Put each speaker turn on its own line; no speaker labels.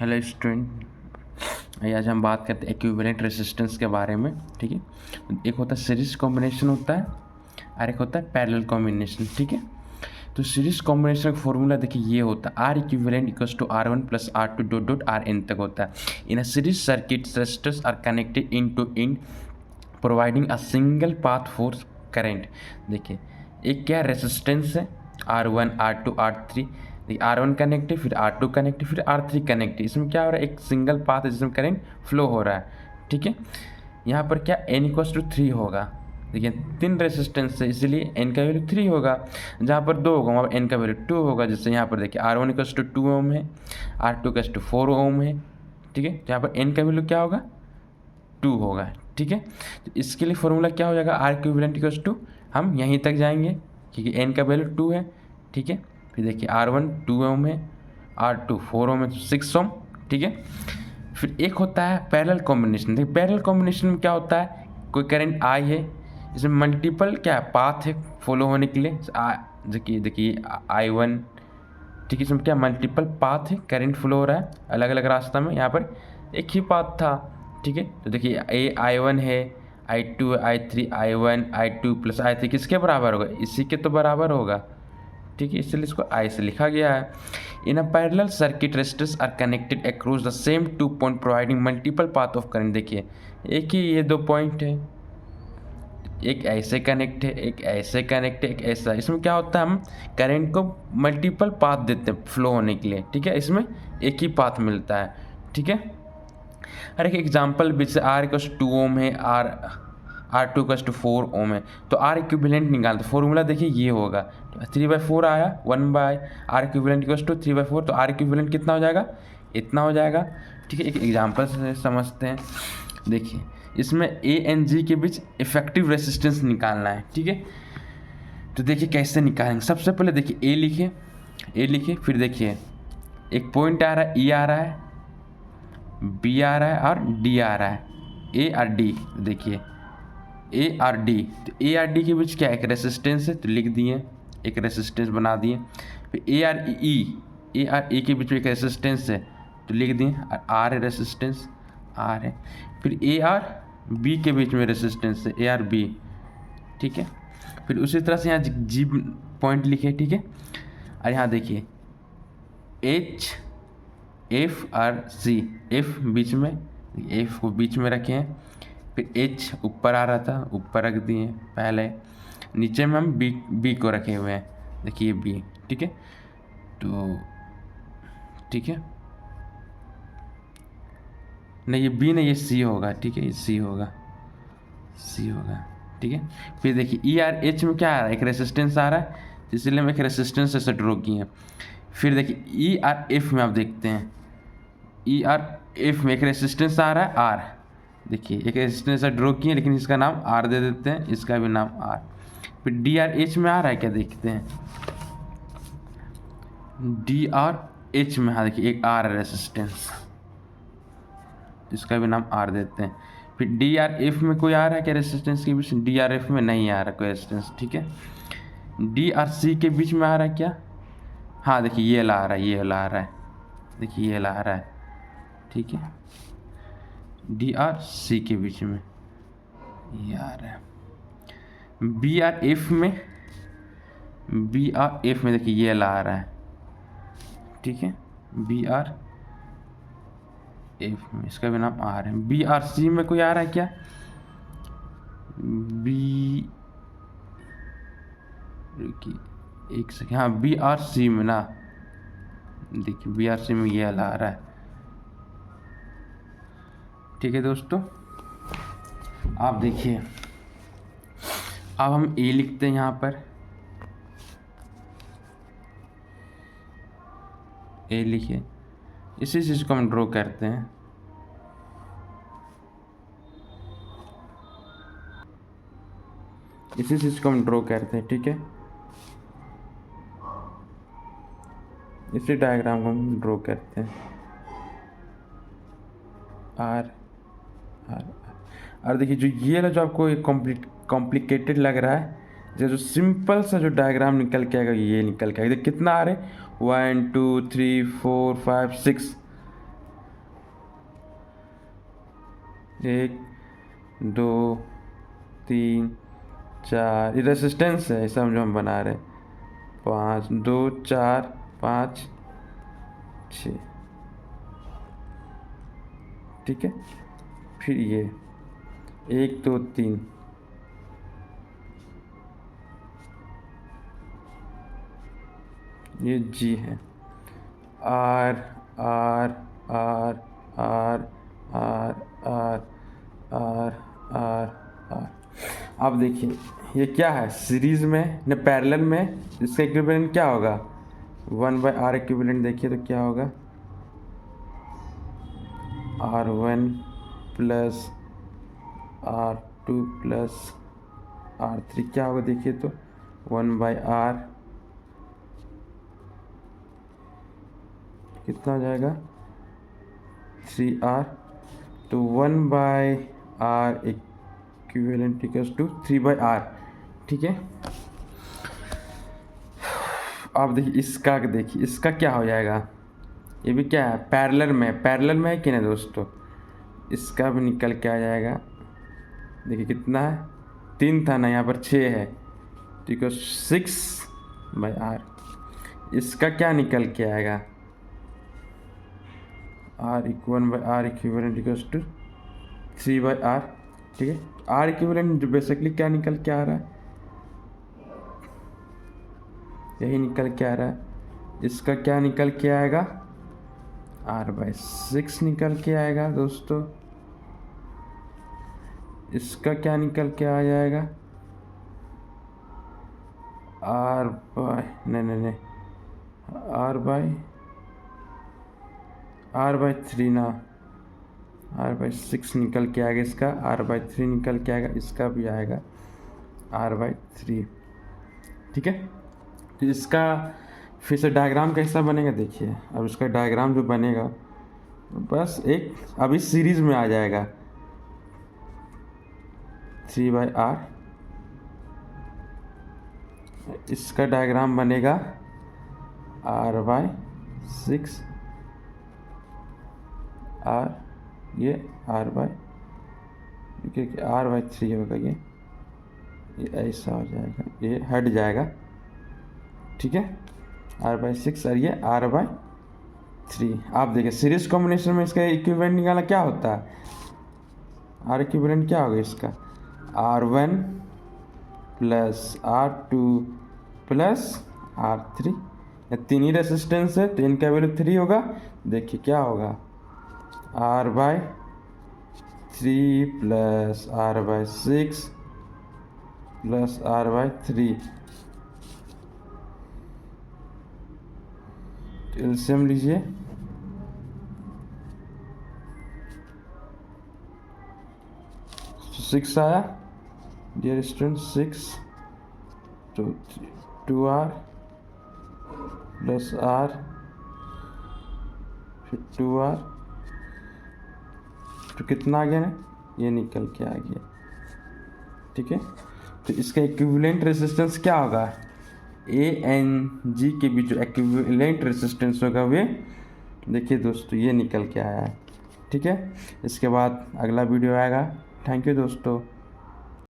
Hello student, आज हम बात करते हैं इक्विवेलेंट रेजिस्टेंस के बारे में। ठीक है, एक होता है सीरीज कॉम्बिनेशन होता है और एक होता है पैरेलल कॉम्बिनेशन। ठीक है, तो सीरीज कॉम्बिनेशन का फॉर्मूला देखिए ये होता है R equivalent equals to R1 plus R2 dot dot R N तक होता है। In a series circuit resistors are connected in to in providing a single path for current. देखिए एक क्या रेजिस्टेंस है R1 R2 R3, R1 connect है, फिर R2 connect है, फिर R3 कनेक्ट है। इसमें क्या हो रहा है, एक सिंगल पाथ है जिसमें करंट फ्लो हो रहा है। ठीक है, यहाँ पर क्या n इक्वल्स टू 3 होगा। देखिए 3 रेजिस्टेंस है इसलिए n का वैल्यू 3 होगा। जहाँ पर 2 होगा वहाँ पर n का वैल्यू 2 होगा। जैसे यहाँ पर देखिए R1 इक्वल्स टू 2 ओम है, R2 इक्वल्स टू 4 ओम है। ठीक है, यहाँ पर n का वैल्यू क्या होगा, 2 होगा। ठीक है, तो इसके लिए फॉर्मूला क्या हो जाएगा, आर इक्विवेलेंट इक्वल्स टू, हम यहीं तक जाएंगे क्योंकि n का वैल्यू 2 है। ठीक है, फिर देखिए R1 2 ओम है, R2 4 ओम है, तो 6 ओम। ठीक है, फिर एक होता है पैरेलल कॉम्बिनेशन। देखिए पैरेलल कॉम्बिनेशन में क्या होता है, कोई करंट I है, इसमें मल्टीपल क्या है पाथ है फॉलो होने के लिए। देखिए I1, ठीक है, इसमें क्या मल्टीपल पाथ है, करंट फ्लो हो रहा है अलग अलग रास्ता में। यहाँ पर एक ही पाथ था। ठीक है, तो देखिए I1 है, I2 I3, I1 I2 plus I3 किसके बराबर होगा, इसी के तो बराबर होगा। ठीक है, इसलिए इसको I से लिखा गया है। In a parallel circuit resistors are connected across the same 2 point providing multiple path of current. देखिए एक ही ये 2 पॉइंट है, एक ऐसे कनेक्ट है, एक ऐसे कनेक्ट है, एक ऐसा। इसमें क्या होता है, हम करंट को मल्टीपल पाथ देते हैं फ्लो होने के लिए। ठीक है, इसमें एक ही पाथ मिलता है। ठीक है, और एक एग्जांपल भी, आर इक्वल्स 2 ओम है, R2 इक्वल्स टू 4 ओम है, तो आर इक्विवेलेंट निकालते फॉर्मूला देखिए ये होगा, 3/4 आया, 1 आर इक्विवेलेंट इक्वल्स टू 3/4, तो आर इक्विवेलेंट कितना हो जाएगा, इतना हो जाएगा। ठीक है, एक एग्जांपल से समझते हैं। देखिए इसमें ए एंड जी के बीच इफेक्टिव रेजिस्टेंस निकालना है। ठीक है, तो देखिए कैसे निकालेंगे। सबसे पहले देखिए ए लिखिए, फिर देखिए एक पॉइंट आ रहा है, ई आ रहा है, बी आ रहा है और डी आ रहा है, ए और डी। देखिए ए और डी, तो ए और डी के बीच क्या एक रेजिस्टेंस है, तो लिख दिए, एक रेजिस्टेंस बना दिए। फिर ए और ई के बीच में एक रेजिस्टेंस है, तो लिख दिए, और आर है रेजिस्टेंस, आर है। फिर ए और बी के बीच में रेजिस्टेंस है, ए और बी। ठीक है, फिर उसी तरह से यहाँ जी पॉइंट लिखे। ठीक है, और यहाँ देखिए एच एफ और सी, एफ बीच में, एफ को बीच में रखे हैं, फिर एच ऊपर आ रहा था, ऊपर रख दिए पहले, नीचे में हम बी को रखे हुए हैं। देखिए बी। ठीक है, तो ठीक है, नहीं ये बी नहीं, ये सी होगा। ठीक है, ये सी होगा, सी होगा। ठीक है, फिर देखिए ई आर एच में क्या आ रहा है, एक रेसिस्टेंस आ रहा है, इसलिए हम एक रेसिस्टेंस से ड्रॉ किए। फिर देखिए ई आर एफ में आप देखते हैं, ई आर एफ में एक रेसिस्टेंस आ रहा है आर। देखिए एक रेजिस्टेंस ड्रॉ किए, लेकिन इसका नाम आर दे देते हैं, इसका भी नाम आर। फिर डी आर एच में आ रहा है क्या, देखते हैं डी आर एच में, हाँ देखिए एक आर है रेजिस्टेंस, इसका भी नाम आर देते हैं। फिर डी आर एफ में कोई आ रहा है क्या रेजिस्टेंस के बीच, डी आर एफ में नहीं आ रहा कोई रेजिस्टेंस। ठीक है, डी आर सी के बीच में आ रहा है क्या, हाँ देखिए ये ला आ रहा है, ये ला आ रहा है, देखिए ये ला आ रहा है। ठीक है, डी आर सी के बीच में ये आ रहा है। बी आर एफ में, बी आर एफ में देखिए ये ला आ रहा है। ठीक है, बी आर एफ में इसका भी नाम आर है। बी आर सी में कोई आ रहा है क्या, बी, एक सेकेंड, हाँ बी आर सी में ना, देखिए बी आर सी में ये ला आ रहा है। ठीक है दोस्तों, आप देखिए अब हम ए लिखते हैं यहाँ पर, ए लिखिए, इसी चीज़ को हम ड्रॉ करते हैं। इसी चीज़ को हम ड्रॉ करते हैं। ठीक है, इसी डायग्राम को हम ड्रॉ करते हैं, आर आर। और देखिए जो ये जो आपको एक कॉम्प्लिकेटेड लग रहा है, जो सिंपल सा जो डायग्राम निकल के आएगा ये निकल के आएगा। कितना आ रहे, 1 2 3 4 5 6, 1 2 3 4, ये रेसिस्टेंस है, सब जो हम बना रहे हैं। 5 2 4 5 6, ठीक है। फिर ये 1 2 3, ये जी है। R R R R R R R R R. अब देखिए ये क्या है, सीरीज में न पैरेलल में, इसका इक्विवेलेंट क्या होगा, 1/r इक्विवेलेंट। देखिए तो क्या होगा, R1 plus R2 plus R3 क्या होगा, देखिए तो 1/r कितना हो जाएगा, 3r। तो 1/r equivalent equals to 3/r, ठीक है। अब देखिए इसका, देखिए इसका क्या हो जाएगा, ये भी क्या है, पैरेलल में है कि नहीं दोस्तों। इसका भी निकल के आ जाएगा, देखिए कितना है, 3 था ना, यहाँ पर 6 है, ठीक है, 6/r। इसका क्या निकल के आएगा, r equivalent equals to 3/r, ठीक है। r इक्विवेलेंट बेसिकली क्या निकल के आ रहा है, यही निकल के आ रहा है। इसका क्या निकल के आएगा, r/6 निकल के आएगा दोस्तों। इसका क्या निकल के आ जाएगा, नहीं r/3 ना, r/6 निकल के आएगा, इसका r/3 निकल के आएगा, इसका भी आएगा r/3, ठीक है। तो इसका फिर से डायग्राम कैसा बनेगा, देखिए अब इसका डायग्राम जो बनेगा, बस एक अभी सीरीज में आ जाएगा, 3/r। इसका डायग्राम बनेगा r/6 r, ये r/3 होगा, ये ऐसा हो जाएगा, ये हट जाएगा, ठीक है, r/6 और ये r/3। आप देखिए सीरीज कॉम्बिनेशन में इसका इक्विवेलेंट निकालना क्या होता है, r इक्विवेलेंट क्या होगा इसका, R1 plus R2 plus R3। तीन ही रेसिस्टेंस है तो इनका वैल्यू 3 होगा। देखिए क्या होगा, R/3 plus R/6 plus R/3। LCM लीजिए, तो 6 आया, डियर स्टूडेंट 6 तो 2r प्लस r, फिर 2r, तो कितना आ गया ना, ये निकल के आ गया, ठीक है। तो इसका इक्विवेलेंट रेजिस्टेंस क्या होगा, ANG के बीच जो इक्विवेलेंट रेजिस्टेंस होगा वे, देखिए दोस्तों ये निकल के आया है, ठीक है। इसके बाद अगला वीडियो आएगा। थैंक यू दोस्तों।